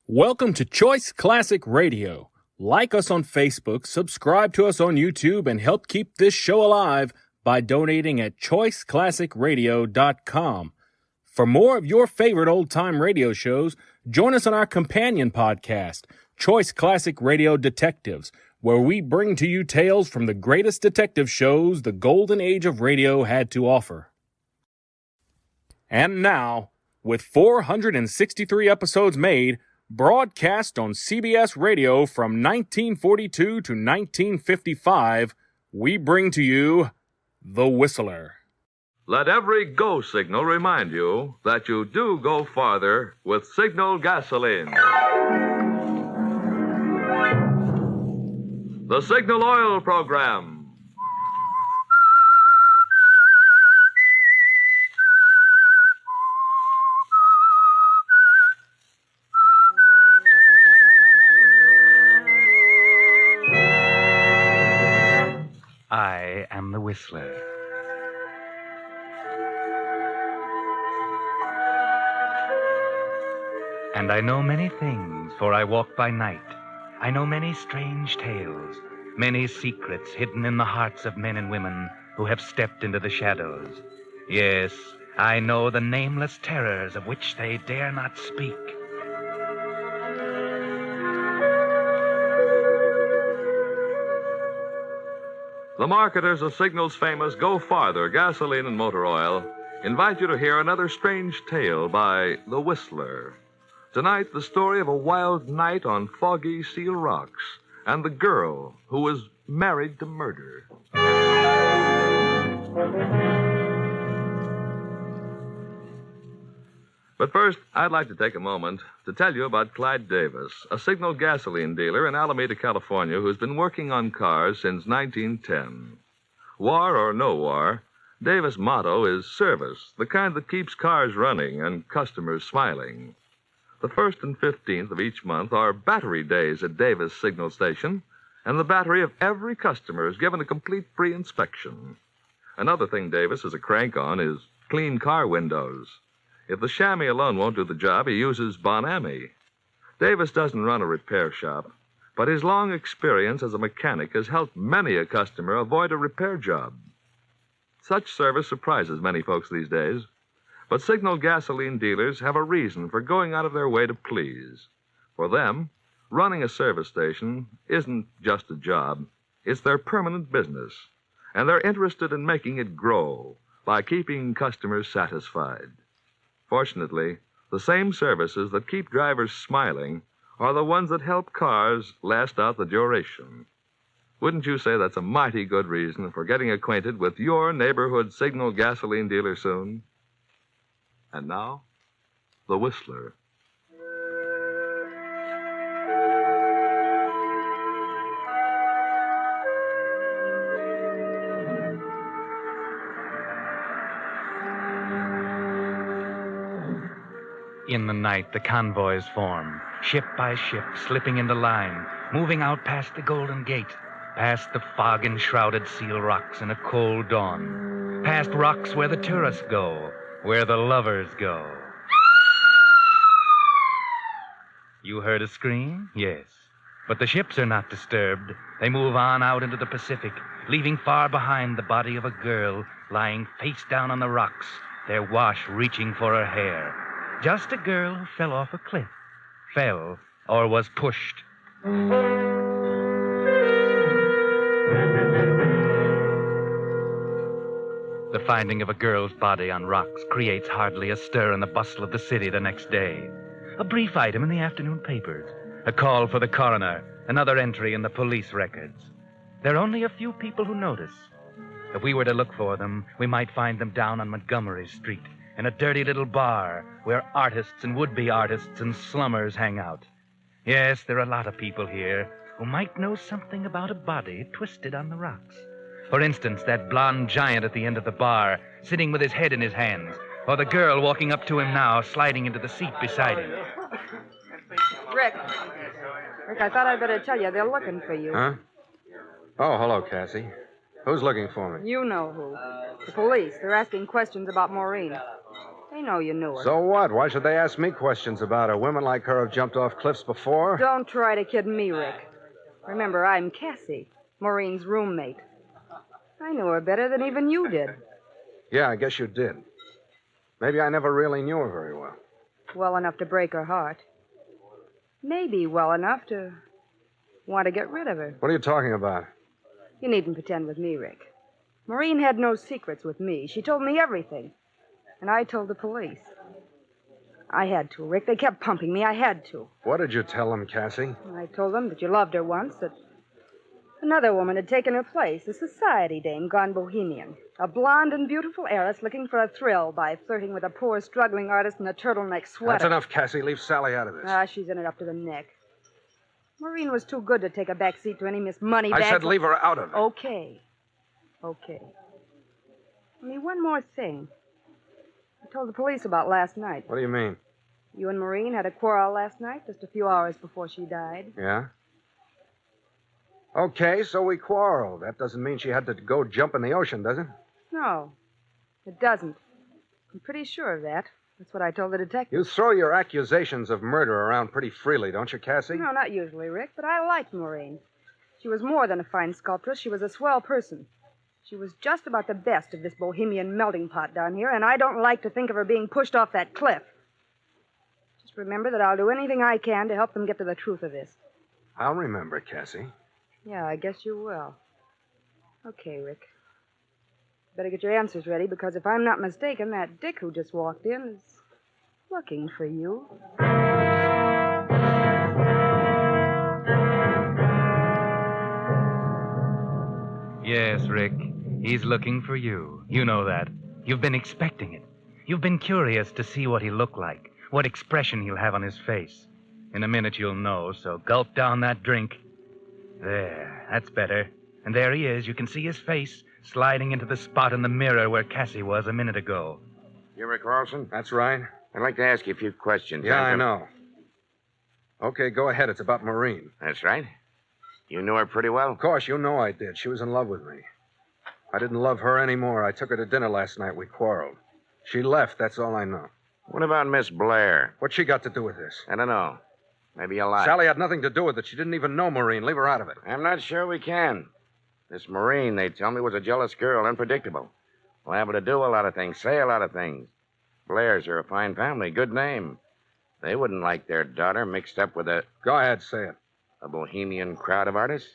Welcome to Choice Classic Radio. Like us on Facebook, subscribe to us on YouTube, and help keep this show alive by donating at choiceclassicradio.com. For more of your favorite old-time radio shows, join us on our companion podcast, Choice Classic Radio Detectives, where we bring to you tales from the greatest detective shows the golden age of radio had to offer. And now, with 463 episodes made, broadcast on CBS Radio from 1942 to 1955, we bring to you The Whistler. Let every go signal remind you that you do go farther with Signal gasoline. The Signal Oil Program. I am the Whistler. And I know many things, for I walk by night. I know many strange tales, many secrets hidden in the hearts of men and women who have stepped into the shadows. Yes, I know the nameless terrors of which they dare not speak. The marketers of Signal's famous Go Farther gasoline and motor oil invite you to hear another strange tale by The Whistler. Tonight, the story of a wild night on foggy Seal Rocks and the girl who was married to murder. But first, I'd like to take a moment to tell you about Clyde Davis, a Signal gasoline dealer in Alameda, California, who's been working on cars since 1910. War or no war, Davis' motto is service, the kind that keeps cars running and customers smiling. The 1st and 15th of each month are battery days at Davis Signal Station, and the battery of every customer is given a complete free inspection. Another thing Davis is a crank on is clean car windows. If the chamois alone won't do the job, he uses Bon-Ami. Davis doesn't run a repair shop, but his long experience as a mechanic has helped many a customer avoid a repair job. Such service surprises many folks these days, but Signal gasoline dealers have a reason for going out of their way to please. For them, running a service station isn't just a job, it's their permanent business, and they're interested in making it grow by keeping customers satisfied. Fortunately, the same services that keep drivers smiling are the ones that help cars last out the duration. Wouldn't you say that's a mighty good reason for getting acquainted with your neighborhood Signal gasoline dealer soon? And now, The Whistler. In the night, the convoys form, ship by ship, slipping into line, moving out past the Golden Gate, past the fog-enshrouded Seal Rocks in a cold dawn, past rocks where the tourists go, where the lovers go. You heard a scream? Yes. But the ships are not disturbed. They move on out into the Pacific, leaving far behind the body of a girl lying face down on the rocks, their wash reaching for her hair. Just a girl who fell off a cliff. Fell or was pushed. The finding of a girl's body on rocks creates hardly a stir in the bustle of the city the next day. A brief item in the afternoon papers. A call for the coroner. Another entry in the police records. There are only a few people who notice. If we were to look for them, we might find them down on Montgomery Street, in a dirty little bar where artists and would-be artists and slummers hang out. Yes, there are a lot of people here who might know something about a body twisted on the rocks. For instance, that blonde giant at the end of the bar, sitting with his head in his hands, or the girl walking up to him now, sliding into the seat beside him. Rick, I thought I'd better tell you they're looking for you. Huh? Oh, hello, Cassie. Who's looking for me? You know who. The police. They're asking questions about Maureen. They know you knew her. So what? Why should they ask me questions about her? Women like her have jumped off cliffs before. Don't try to kid me, Rick. Remember, I'm Cassie, Maureen's roommate. I knew her better than even you did. Yeah, I guess you did. Maybe I never really knew her very well. Well enough to break her heart. Maybe well enough to want to get rid of her. What are you talking about? You needn't pretend with me, Rick. Maureen had no secrets with me. She told me everything. And I told the police. I had to, Rick. They kept pumping me. I had to. What did you tell them, Cassie? I told them that you loved her once, that another woman had taken her place, a society dame gone bohemian. A blonde and beautiful heiress looking for a thrill by flirting with a poor, struggling artist in a turtleneck sweater. That's enough, Cassie. Leave Sally out of this. She's in it up to the neck. Maureen was too good to take a back seat to any Miss Moneybag. I said leave her out of it. Okay. Only one more thing. I told the police about last night. What do you mean? You and Maureen had a quarrel last night, just a few hours before she died. Yeah? Okay, so we quarreled. That doesn't mean she had to go jump in the ocean, does it? No, it doesn't. I'm pretty sure of that. That's what I told the detective. You throw your accusations of murder around pretty freely, don't you, Cassie? No, not usually, Rick, but I liked Maureen. She was more than a fine sculptress. She was a swell person. She was just about the best of this bohemian melting pot down here, and I don't like to think of her being pushed off that cliff. Just remember that I'll do anything I can to help them get to the truth of this. I'll remember, Cassie. Yeah, I guess you will. Okay, Rick. Better get your answers ready, because if I'm not mistaken, that Dick who just walked in is looking for you. Yes, Rick. He's looking for you. You know that. You've been expecting it. You've been curious to see what he'll look like, what expression he'll have on his face. In a minute you'll know, so gulp down that drink. There, that's better. And there he is. You can see his face sliding into the spot in the mirror where Cassie was a minute ago. You Rick Carlson? That's right. I'd like to ask you a few questions. Yeah, I know. Okay, go ahead. It's about Maureen. That's right. You knew her pretty well? Of course, you know I did. She was in love with me. I didn't love her anymore. I took her to dinner last night. We quarreled. She left, that's all I know. What about Miss Blair? What's she got to do with this? I don't know. Maybe you lied. Sally had nothing to do with it. She didn't even know Maureen. Leave her out of it. I'm not sure we can. This Maureen, they tell me, was a jealous girl, unpredictable. Liable to do a lot of things, say a lot of things. Blairs are a fine family, good name. They wouldn't like their daughter mixed up with a Go ahead, say it. bohemian crowd of artists.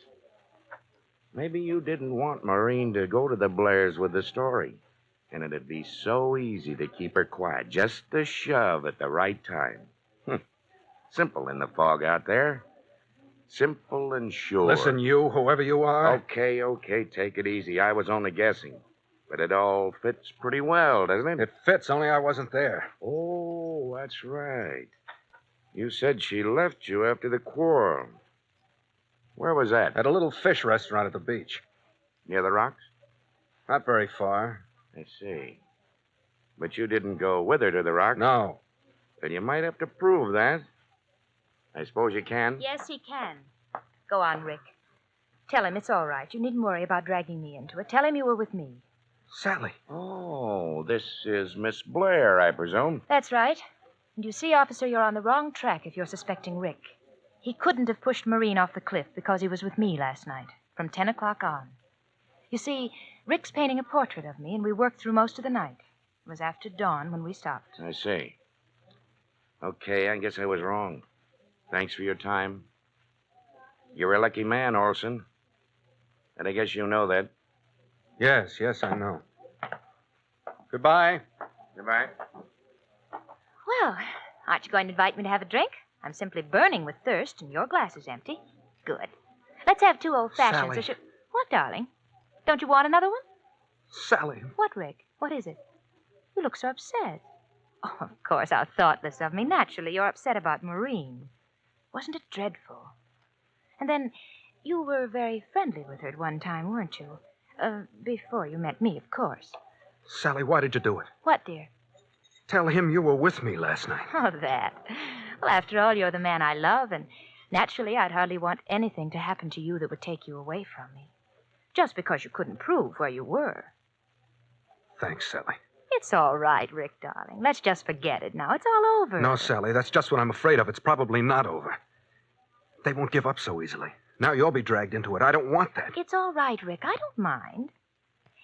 Maybe you didn't want Maureen to go to the Blairs with the story. And it'd be so easy to keep her quiet. Just a shove at the right time. Simple in the fog out there. Simple and sure. Listen, you, whoever you are. Okay, take it easy. I was only guessing. But it all fits pretty well, doesn't it? It fits, only I wasn't there. Oh, that's right. You said she left you after the quarrel. Where was that? At a little fish restaurant at the beach. Near the rocks? Not very far. I see. But you didn't go with her to the rocks? No. Then you might have to prove that. I suppose you can? Yes, he can. Go on, Rick. Tell him it's all right. You needn't worry about dragging me into it. Tell him you were with me. Sally. Oh, this is Miss Blair, I presume. That's right. And you see, officer, you're on the wrong track if you're suspecting Rick. He couldn't have pushed Maureen off the cliff because he was with me last night, from 10 o'clock on. You see, Rick's painting a portrait of me, and we worked through most of the night. It was after dawn when we stopped. I see. Okay, I guess I was wrong. Thanks for your time. You're a lucky man, Olson. And I guess you know that. Yes, I know. Goodbye. Goodbye. Well, aren't you going to invite me to have a drink? I'm simply burning with thirst, and your glass is empty. Good. Let's have 2 old-fashions. Sally. What, darling? Don't you want another one? Sally. What, Rick? What is it? You look so upset. Oh, of course, how thoughtless of me. Naturally, you're upset about Maureen. Wasn't it dreadful? And then, you were very friendly with her at one time, weren't you? Before you met me, of course. Sally, why did you do it? What, dear? Tell him you were with me last night. Oh, that. Well, after all, you're the man I love, and naturally, I'd hardly want anything to happen to you that would take you away from me. Just because you couldn't prove where you were. Thanks, Sally. It's all right, Rick, darling. Let's just forget it now. It's all over. No, Sally, that's just what I'm afraid of. It's probably not over. They won't give up so easily. Now you'll be dragged into it. I don't want that. It's all right, Rick. I don't mind.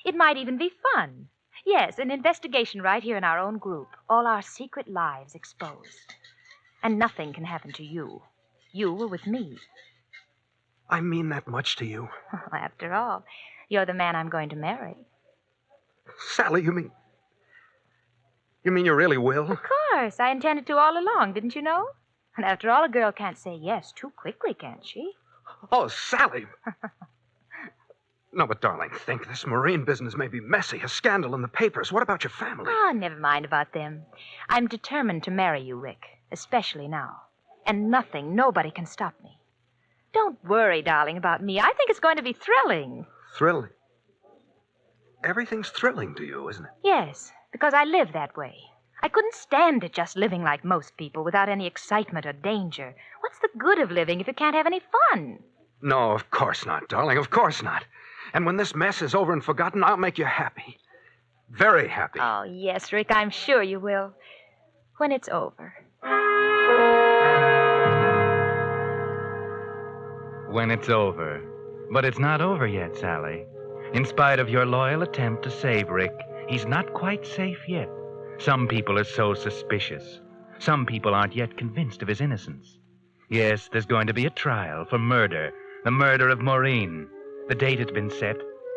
It might even be fun. Yes, an investigation right here in our own group. All our secret lives exposed. And nothing can happen to you. You were with me. I mean that much to you. After all, you're the man I'm going to marry. Sally, you mean you really will? Of course. I intended to all along, didn't you know? And after all, a girl can't say yes too quickly, can she? Oh, Sally. No, but darling, think. This Marine business may be messy, a scandal in the papers. What about your family? Oh, never mind about them. I'm determined to marry you, Rick, especially now. And nobody can stop me. Don't worry, darling, about me. I think it's going to be thrilling. Thrilling? Everything's thrilling to you, isn't it? Yes, because I live that way. I couldn't stand it just living like most people without any excitement or danger. What's the good of living if you can't have any fun? No, of course not, darling. Of course not. And when this mess is over and forgotten, I'll make you happy. Very happy. Oh, yes, Rick, I'm sure you will. When it's over. When it's over. But it's not over yet, Sally. In spite of your loyal attempt to save Rick, he's not quite safe yet. Some people are so suspicious. Some people aren't yet convinced of his innocence. Yes, there's going to be a trial for murder, the murder of Maureen. The date has been set,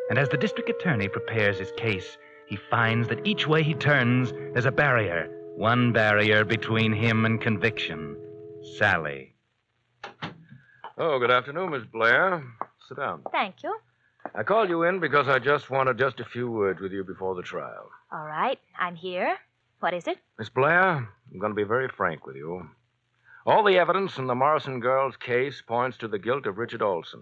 and as the district attorney prepares his case, he finds that each way he turns, there's a barrier. One barrier between him and conviction. Sally. Oh, good afternoon, Miss Blair. Sit down. Thank you. I called you in because I just wanted a few words with you before the trial. All right, I'm here. What is it? Miss Blair, I'm going to be very frank with you. All the evidence in the Morrison girl's case points to the guilt of Richard Olson.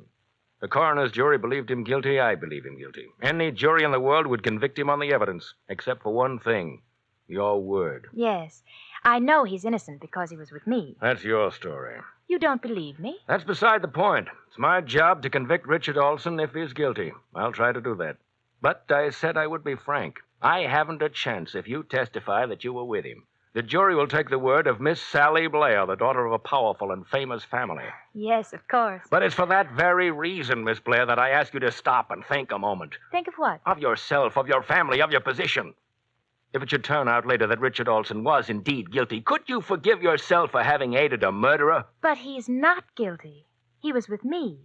The coroner's jury believed him guilty. I believe him guilty. Any jury in the world would convict him on the evidence, except for one thing. Your word. Yes, I know he's innocent because he was with me. That's your story. You don't believe me? That's beside the point. It's my job to convict Richard Olson if he's guilty. I'll try to do that. But I said I would be frank. I haven't a chance if you testify that you were with him. The jury will take the word of Miss Sally Blair, the daughter of a powerful and famous family. Yes, of course. But it's for that very reason, Miss Blair, that I ask you to stop and think a moment. Think of what? Of yourself, of your family, of your position. If it should turn out later that Richard Olson was indeed guilty, could you forgive yourself for having aided a murderer? But he's not guilty. He was with me.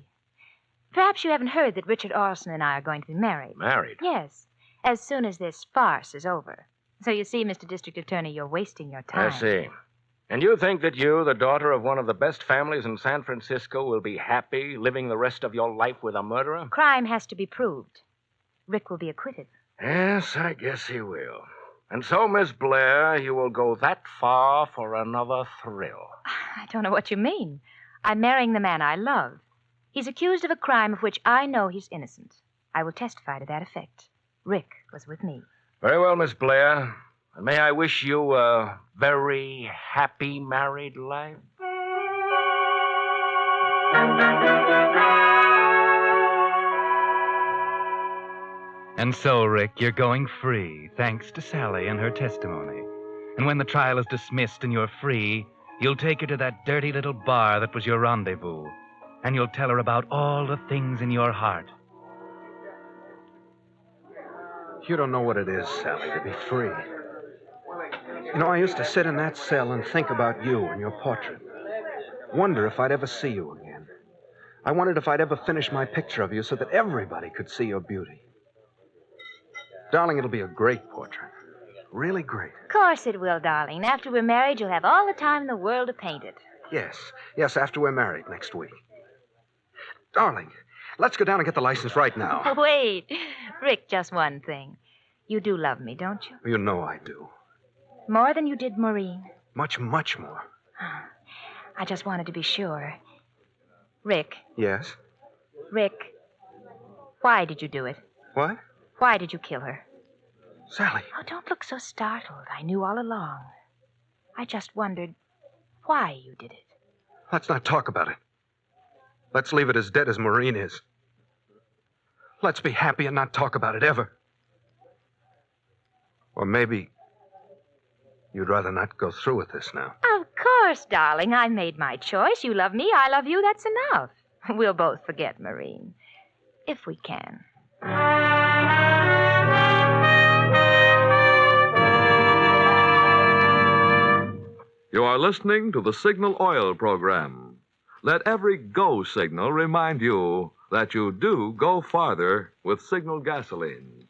Perhaps you haven't heard that Richard Olson and I are going to be married. Married? Yes, as soon as this farce is over. So you see, Mr. District Attorney, you're wasting your time. I see. And you think that you, the daughter of one of the best families in San Francisco, will be happy living the rest of your life with a murderer? Crime has to be proved. Rick will be acquitted. Yes, I guess he will. And so, Miss Blair, you will go that far for another thrill. I don't know what you mean. I'm marrying the man I love. He's accused of a crime of which I know he's innocent. I will testify to that effect. Rick was with me. Very well, Miss Blair. And may I wish you a very happy married life? And so, Rick, you're going free, thanks to Sally and her testimony. And when the trial is dismissed and you're free, you'll take her to that dirty little bar that was your rendezvous. And you'll tell her about all the things in your heart. You don't know what it is, Sally, to be free. You know, I used to sit in that cell and think about you and your portrait. Wonder if I'd ever see you again. I wondered if I'd ever finish my picture of you so that everybody could see your beauty. Darling, it'll be a great portrait. Really great. Of course it will, darling. After we're married, you'll have all the time in the world to paint it. Yes, after we're married next week. Darling, let's go down and get the license right now. Wait. Rick, just one thing. You do love me, don't you? You know I do. More than you did Maureen? Much, much more. I just wanted to be sure. Rick. Yes? Rick, why did you do it? What? Why did you kill her? Sally. Oh, don't look so startled. I knew all along. I just wondered why you did it. Let's not talk about it. Let's leave it as dead as Maureen is. Let's be happy and not talk about it ever. Or maybe you'd rather not go through with this now. Of course, darling. I made my choice. You love me, I love you. That's enough. We'll both forget Maureen. If we can. You are listening to the Signal Oil program. Let every go signal remind you that you do go farther with Signal gasoline.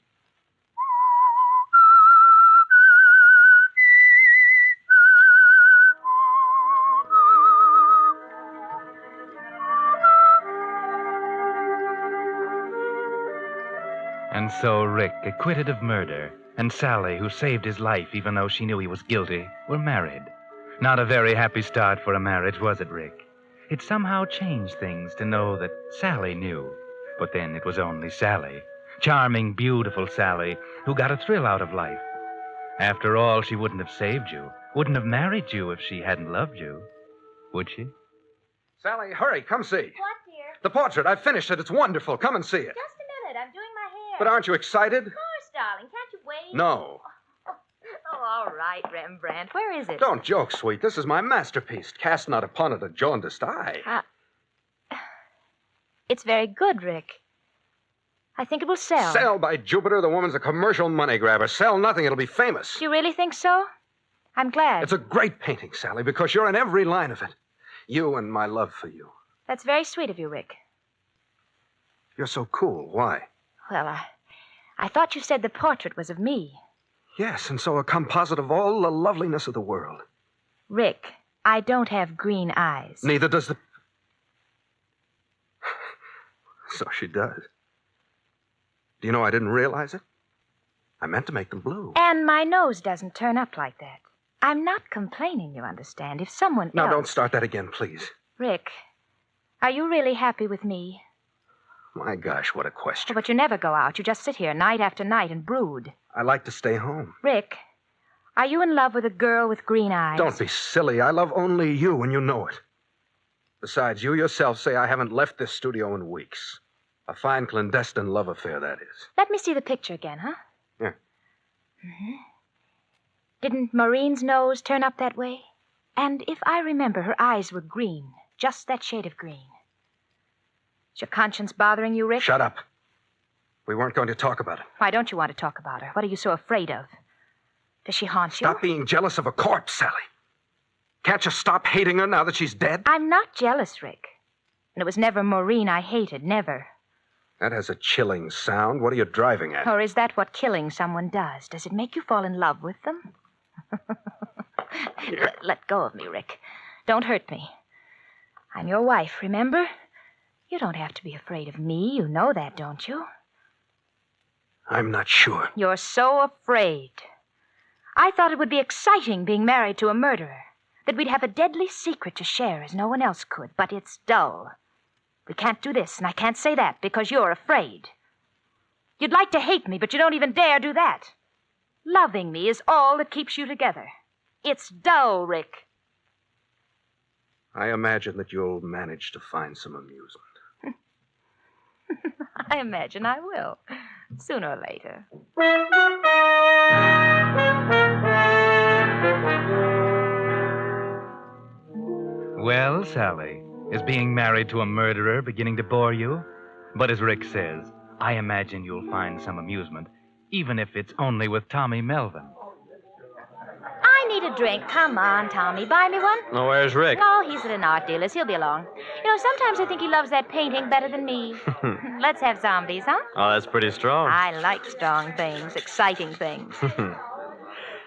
And so Rick, acquitted of murder, and Sally, who saved his life even though she knew he was guilty, were married. Not a very happy start for a marriage, was it, Rick? It somehow changed things to know that Sally knew. But then it was only Sally. Charming, beautiful Sally, who got a thrill out of life. After all, she wouldn't have saved you, wouldn't have married you if she hadn't loved you. Would she? Sally, hurry, come see. What, dear? The portrait, I've finished it. It's wonderful. Come and see it. Just a minute. I'm doing my hair. But aren't you excited? Of course, darling. Can't you wait? No. Oh, all right, Rembrandt. Where is it? Don't joke, sweet. This is my masterpiece. Cast not upon it a jaundiced eye. It's very good, Rick. I think it will sell. Sell, by Jupiter. The woman's a commercial money grabber. Sell nothing. It'll be famous. Do you really think so? I'm glad. It's a great painting, Sally, because you're in every line of it. You and my love for you. That's very sweet of you, Rick. You're so cool. Why? Well, I thought you said the portrait was of me. Yes, and so a composite of all the loveliness of the world. Rick, I don't have green eyes. Neither does the... So she does. Do you know I didn't realize it? I meant to make them blue. And my nose doesn't turn up like that. I'm not complaining, you understand. If someone Now, else... don't start that again, please. Rick, are you really happy with me? My gosh, what a question. But you never go out. You just sit here night after night and brood. I like to stay home. Rick, are you in love with a girl with green eyes? Don't be silly. I love only you, and you know it. Besides, you yourself say I haven't left this studio in weeks. A fine clandestine love affair, that is. Let me see the picture again, huh? Yeah. Mm-hmm. Didn't Maureen's nose turn up that way? And if I remember, her eyes were green. Just that shade of green. Is your conscience bothering you, Rick? Shut up. We weren't going to talk about it. Why don't you want to talk about her? What are you so afraid of? Does she haunt you? Stop being jealous of a corpse, Sally. Can't you stop hating her now that she's dead? I'm not jealous, Rick. And it was never Maureen I hated, never. That has a chilling sound. What are you driving at? Or is that what killing someone does? Does it make you fall in love with them? Let go of me, Rick. Don't hurt me. I'm your wife, remember? You don't have to be afraid of me. You know that, don't you? I'm not sure. You're so afraid. I thought it would be exciting being married to a murderer. That we'd have a deadly secret to share as no one else could. But it's dull. We can't do this, and I can't say that, because you're afraid. You'd like to hate me, but you don't even dare do that. Loving me is all that keeps you together. It's dull, Rick. I imagine that you'll manage to find some amusement. I imagine I will. Sooner or later. Well, Sally, is being married to a murderer beginning to bore you? But as Rick says, I imagine you'll find some amusement, even if it's only with Tommy Melvin. I need a drink. Come on, Tommy. Buy me one. Oh, where's Rick? Oh, he's at an art dealer's. He'll be along. You know, sometimes I think he loves that painting better than me. Let's have zombies, huh? Oh, that's pretty strong. I like strong things, exciting things.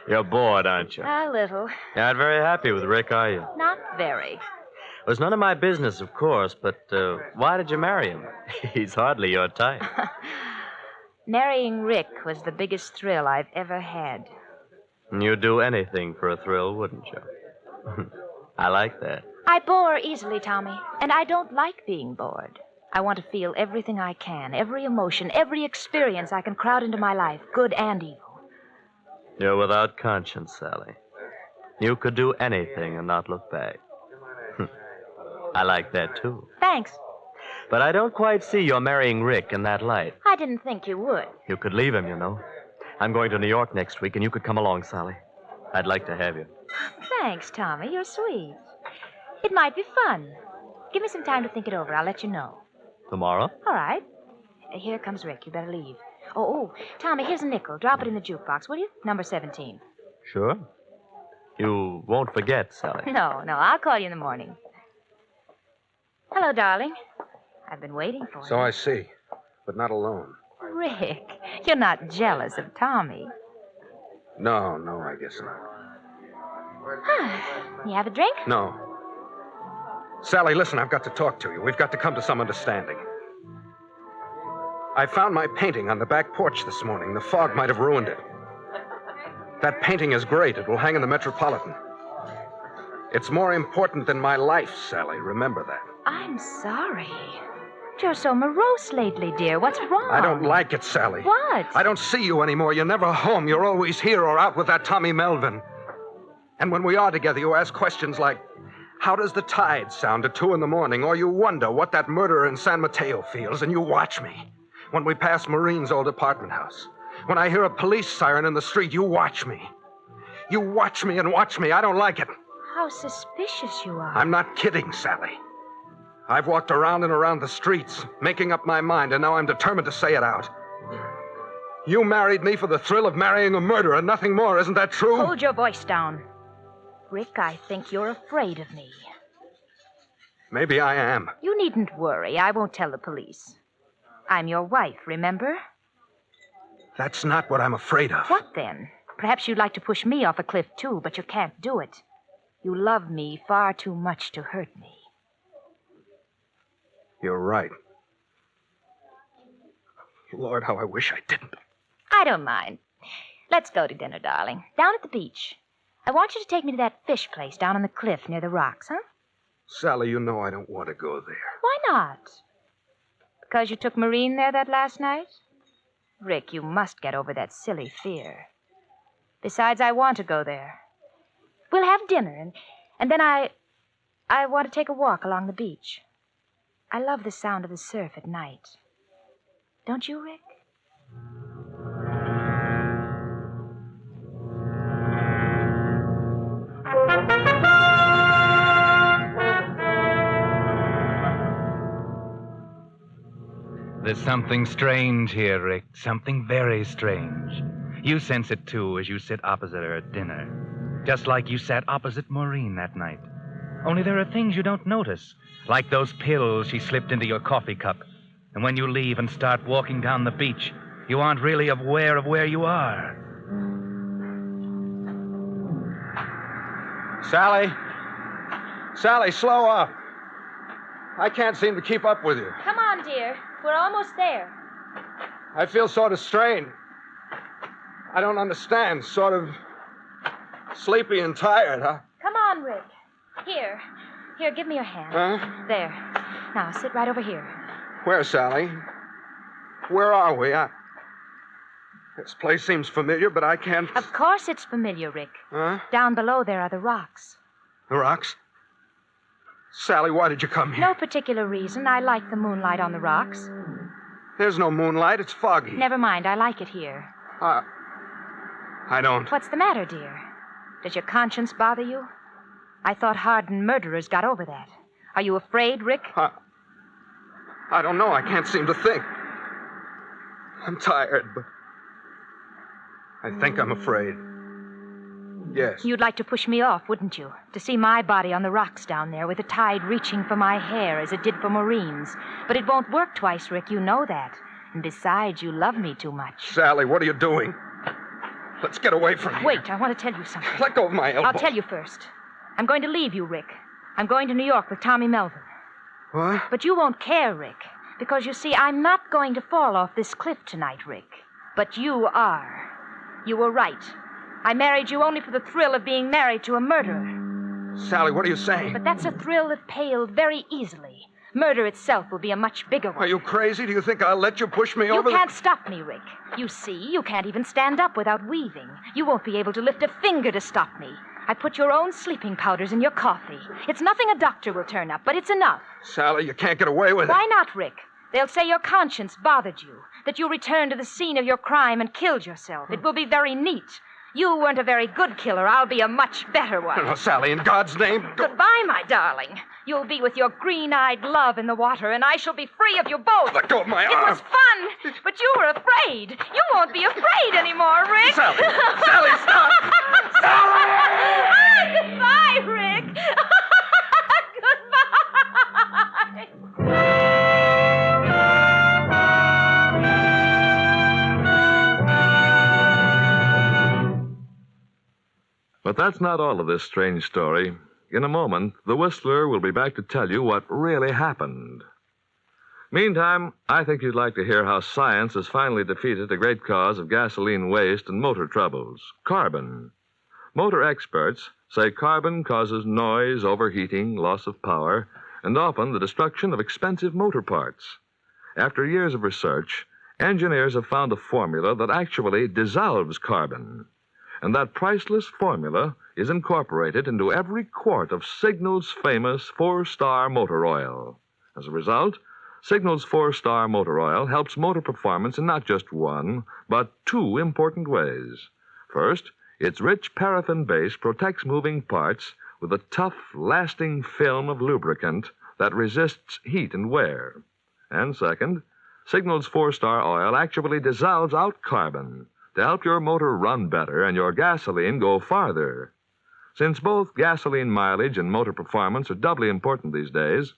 You're bored, aren't you? A little. You're not very happy with Rick, are you? Not very. Well, it's none of my business, of course, but why did you marry him? He's hardly your type. Marrying Rick was the biggest thrill I've ever had. You'd do anything for a thrill, wouldn't you? I like that. I bore easily, Tommy, and I don't like being bored. I want to feel everything I can, every emotion, every experience I can crowd into my life, good and evil. You're without conscience, Sally. You could do anything and not look back. I like that, too. Thanks. But I don't quite see your marrying Rick in that light. I didn't think you would. You could leave him, you know. I'm going to New York next week, and you could come along, Sally. I'd like to have you. Thanks, Tommy. You're sweet. It might be fun. Give me some time to think it over. I'll let you know. Tomorrow? All right. Here comes Rick. You better leave. Oh, Tommy, here's a nickel. Drop it in the jukebox, will you? Number 17. Sure. You won't forget, Sally. No, I'll call you in the morning. Hello, darling. I've been waiting for you. So I see, but not alone. Rick, you're not jealous of Tommy. No, I guess not. You have a drink? No. Sally, listen, I've got to talk to you. We've got to come to some understanding. I found my painting on the back porch this morning. The fog might have ruined it. That painting is great. It will hang in the Metropolitan. It's more important than my life, Sally. Remember that. I'm sorry. You're so morose lately, dear. What's wrong? I don't like it, Sally. What? I don't see you anymore. You're never home. You're always here or out with that Tommy Melvin. And when we are together, you ask questions like, how does the tide sound at 2 in the morning? Or you wonder what that murderer in San Mateo feels, and you watch me. When we pass Marine's old apartment house. When I hear a police siren in the street, you watch me. You watch me and watch me. I don't like it. How suspicious you are. I'm not kidding, Sally. I've walked around and around the streets, making up my mind, and now I'm determined to say it out. You married me for the thrill of marrying a murderer, nothing more. Isn't that true? Hold your voice down. Rick, I think you're afraid of me. Maybe I am. You needn't worry. I won't tell the police. I'm your wife, remember? That's not what I'm afraid of. What then? Perhaps you'd like to push me off a cliff, too, but you can't do it. You love me far too much to hurt me. You're right. Lord, how I wish I didn't. I don't mind. Let's go to dinner, darling. Down at the beach. I want you to take me to that fish place down on the cliff near the rocks, huh? Sally, you know I don't want to go there. Why not? Because you took Maureen there that last night? Rick, you must get over that silly fear. Besides, I want to go there. We'll have dinner, and then I want to take a walk along the beach. I love the sound of the surf at night. Don't you, Rick? There's something strange here, Rick. Something very strange. You sense it, too, as you sit opposite her at dinner. Just like you sat opposite Maureen that night. Only there are things you don't notice, like those pills she slipped into your coffee cup. And when you leave and start walking down the beach, you aren't really aware of where you are. Sally? Sally, slow up. I can't seem to keep up with you. Come on, dear. We're almost there. I feel sort of strained. I don't understand. Sort of sleepy and tired, huh? Come on, Rick. Here, give me your hand. Huh? There. Now, sit right over here. Where, Sally? Where are we? This place seems familiar, but I can't... Of course it's familiar, Rick. Huh? Down below there are the rocks. The rocks? Sally, why did you come here? No particular reason. I like the moonlight on the rocks. There's no moonlight. It's foggy. Never mind. I like it here. I don't. What's the matter, dear? Does your conscience bother you? I thought hardened murderers got over that. Are you afraid, Rick? I don't know. I can't seem to think. I'm tired, but I think I'm afraid. Yes. You'd like to push me off, wouldn't you? To see my body on the rocks down there with the tide reaching for my hair as it did for Maureen's. But it won't work twice, Rick. You know that. And besides, you love me too much. Sally, what are you doing? Let's get away from here. Wait, I want to tell you something. Let go of my elbow. I'll tell you first. I'm going to leave you, Rick. I'm going to New York with Tommy Melvin. What? But you won't care, Rick. Because, you see, I'm not going to fall off this cliff tonight, Rick. But you are. You were right. I married you only for the thrill of being married to a murderer. Sally, what are you saying? But that's a thrill that paled very easily. Murder itself will be a much bigger one. Are you crazy? Do you think I'll let you push me over? You can't stop me, Rick. You see, you can't even stand up without weaving. You won't be able to lift a finger to stop me. I put your own sleeping powders in your coffee. It's nothing a doctor will turn up, but it's enough. Sally, you can't get away with it. Why not, Rick? They'll say your conscience bothered you, that you returned to the scene of your crime and killed yourself. It will be very neat. You weren't a very good killer. I'll be a much better one. Oh, Sally, in God's name. Goodbye, my darling. You'll be with your green-eyed love in the water, and I shall be free of you both. Let go of my It arm. was fun, but you were afraid. You won't be afraid anymore, Rick. Sally! Sally, stop! Ah, goodbye, Rick. Goodbye. But that's not all of this strange story. In a moment, the Whistler will be back to tell you what really happened. Meantime, I think you'd like to hear how science has finally defeated a great cause of gasoline waste and motor troubles, carbon. Motor experts say carbon causes noise, overheating, loss of power, and often the destruction of expensive motor parts. After years of research, engineers have found a formula that actually dissolves carbon. And that priceless formula is incorporated into every quart of Signal's famous 4-star motor oil. As a result, Signal's 4-star motor oil helps motor performance in not just one, but two important ways. First, its rich paraffin base protects moving parts with a tough, lasting film of lubricant that resists heat and wear. And second, Signal's 4-star oil actually dissolves out carbon to help your motor run better and your gasoline go farther. Since both gasoline mileage and motor performance are doubly important these days,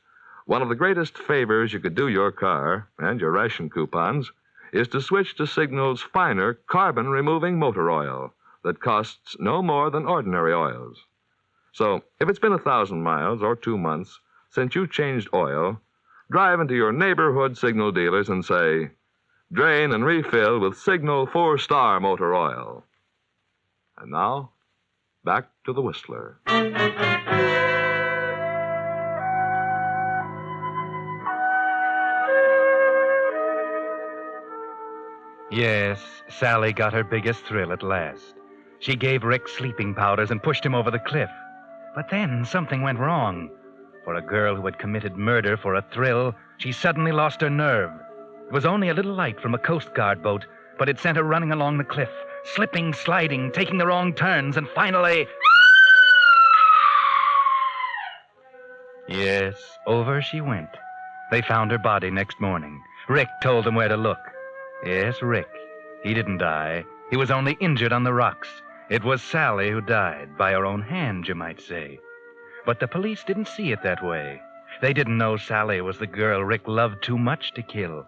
one of the greatest favors you could do your car and your ration coupons is to switch to Signal's finer carbon-removing motor oil that costs no more than ordinary oils. So, if it's been 1,000 miles or 2 months since you changed oil, drive into your neighborhood Signal dealers and say, "Drain and refill with Signal 4-star motor oil." And now, back to the Whistler. Yes, Sally got her biggest thrill at last. She gave Rick sleeping powders and pushed him over the cliff. But then something went wrong. For a girl who had committed murder for a thrill, she suddenly lost her nerve. It was only a little light from a Coast Guard boat, but it sent her running along the cliff, slipping, sliding, taking the wrong turns, and finally... Yes, over she went. They found her body next morning. Rick told them where to look. Yes, Rick. He didn't die. He was only injured on the rocks. It was Sally who died, by her own hand, you might say. But the police didn't see it that way. They didn't know Sally was the girl Rick loved too much to kill.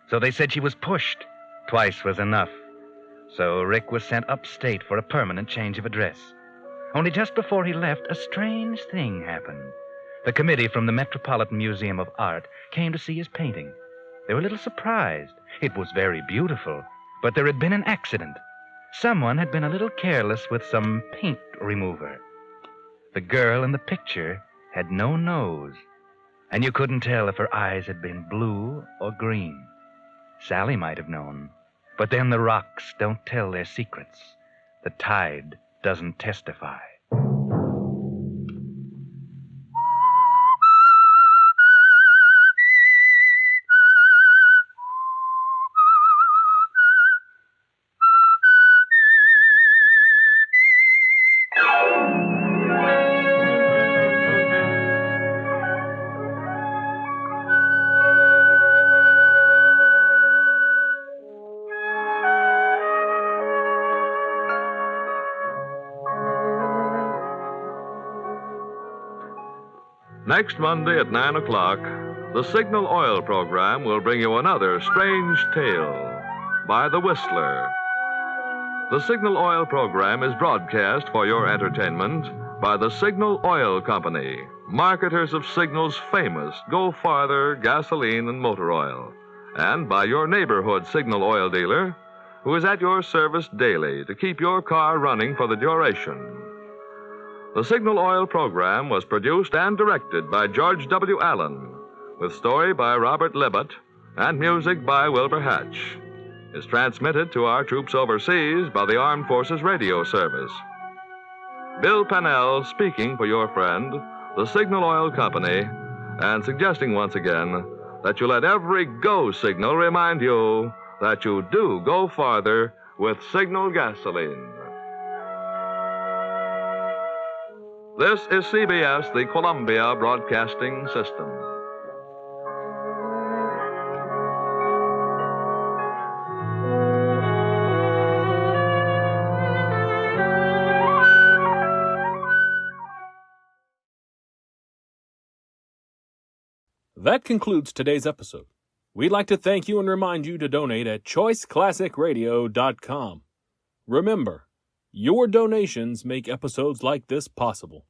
So they said she was pushed. Twice was enough. So Rick was sent upstate for a permanent change of address. Only just before he left, a strange thing happened. The committee from the Metropolitan Museum of Art came to see his painting. They were a little surprised. It was very beautiful, but there had been an accident. Someone had been a little careless with some paint remover. The girl in the picture had no nose, and you couldn't tell if her eyes had been blue or green. Sally might have known, but then the rocks don't tell their secrets. The tide doesn't testify. Next Monday at 9 o'clock, the Signal Oil program will bring you another strange tale by the Whistler. The Signal Oil program is broadcast for your entertainment by the Signal Oil Company, marketers of Signal's famous Go Farther gasoline and motor oil, and by your neighborhood Signal oil dealer, who is at your service daily to keep your car running for the duration. The Signal Oil program was produced and directed by George W. Allen, with story by Robert Libet and music by Wilbur Hatch. Is transmitted to our troops overseas by the Armed Forces Radio Service. Bill Pennell speaking for your friend, the Signal Oil Company, and suggesting once again that you let every go signal remind you that you do go farther with Signal gasoline. This is CBS, the Columbia Broadcasting System. That concludes today's episode. We'd like to thank you and remind you to donate at choiceclassicradio.com. Remember, your donations make episodes like this possible.